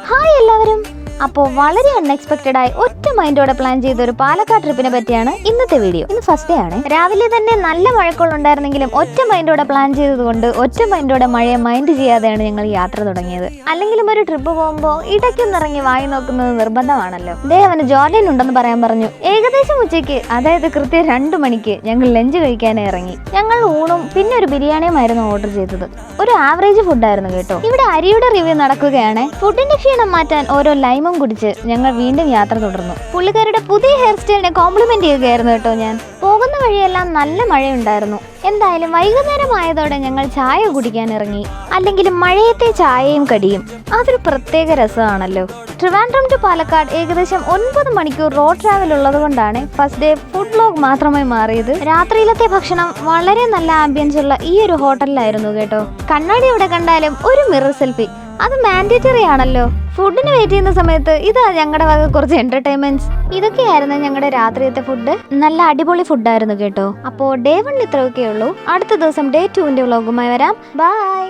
Hi എല്ലാവരും. അപ്പോൾ വളരെ അൺഎക്സ്പെക്റ്റഡ് ആയി ഒറ്റ മൈൻഡോടെ പ്ലാൻ ചെയ്ത ഒരു പാലക്കാട് ട്രിപ്പിനെ പറ്റിയാണ് ഇന്നത്തെ വീഡിയോ. ഇന്ന് ഫസ്റ്റ് ഡേ ആണ്. രാവിലെ തന്നെ നല്ല മഴക്കോളുണ്ടായിരുന്നെങ്കിലും ഒറ്റ മൈൻഡോടെ പ്ലാൻ ചെയ്തതുകൊണ്ട് ഒറ്റ മൈൻഡോടെ മഴയെ മൈൻഡ് ചെയ്യാതെയാണ് ഞങ്ങൾ യാത്ര തുടങ്ങിയത്. അല്ലെങ്കിലും ഒരു ട്രിപ്പ് പോകുമ്പോൾ ഇടയ്ക്കൊന്നിറങ്ങി വായി നോക്കുന്നത് നിർബന്ധമാണല്ലോ. അവന് ജോർഡൻ ഉണ്ടെന്ന് പറയാൻ പറഞ്ഞു. ഏകദേശം ഉച്ചയ്ക്ക്, അതായത് കൃത്യം 2 മണിക്ക് ഞങ്ങൾ ലഞ്ച് കഴിക്കാനായി ഇറങ്ങി. ഞങ്ങൾ ഊണും പിന്നെ ഒരു ബിരിയാണിയുമായിരുന്നു ഓർഡർ ചെയ്തത്. ഒരു ആവറേജ് ഫുഡായിരുന്നു കേട്ടോ. ഇവിടെ അരിയുടെ റിവ്യൂ നടക്കുകയാണ്. ഫുഡിന്റെ ക്ഷീണം മാറ്റാൻ ഓരോ ലൈമും കുടിച്ച് ഞങ്ങൾ വീണ്ടും യാത്ര തുടർന്നു. പുള്ളിക്കാരുടെ പുതിയ ഹെയർ സ്റ്റൈലിനെ കോംപ്ലിമെന്റ് ചെയ്യുകയായിരുന്നു കേട്ടോ ഞാൻ. പോകുന്ന വഴിയെല്ലാം നല്ല മഴയുണ്ടായിരുന്നു. എന്തായാലും വൈകുന്നേരമായതോടെ ഞങ്ങൾ ചായ കുടിക്കാൻ ഇറങ്ങി. അല്ലെങ്കിലും മഴയത്തെ ചായയും കടിയും അതൊരു പ്രത്യേക രസമാണല്ലോ. ട്രിവാൻഡ്രം ടു പാലക്കാട് ഏകദേശം 9 മണിക്കൂർ റോഡ് ട്രാവൽ ഉള്ളത് കൊണ്ടാണ് ഫസ്റ്റ് ഡേ ഫുഡ് വ്ലോഗ് മാത്രമായി മാറിയത്. രാത്രിയിലത്തെ ഭക്ഷണം വളരെ നല്ല ആംബിയൻസ് ഉള്ള ഈ ഒരു ഹോട്ടലിലായിരുന്നു കേട്ടോ. കണ്ണാടി എവിടെ കണ്ടാലും ഒരു മിറർ സെൽഫി, അത് മാൻഡേറ്ററി ആണല്ലോ. ഫുഡിന് വെയിറ്റ് ചെയ്യുന്ന സമയത്ത് ഇതാ ഞങ്ങളുടെ വക കുറച്ച് എന്റർടൈൻമെന്റ്സ്. ഇതൊക്കെയായിരുന്നു ഞങ്ങളുടെ രാത്രിയത്തെ ഫുഡ്. നല്ല അടിപൊളി ഫുഡായിരുന്നു കേട്ടോ. അപ്പോൾ ഡേ 1 ഇത്രയൊക്കെ ഉള്ളൂ. അടുത്ത ദിവസം ഡേ 2ന്റെ വ്ലോഗുമായി വരാം. ബൈ.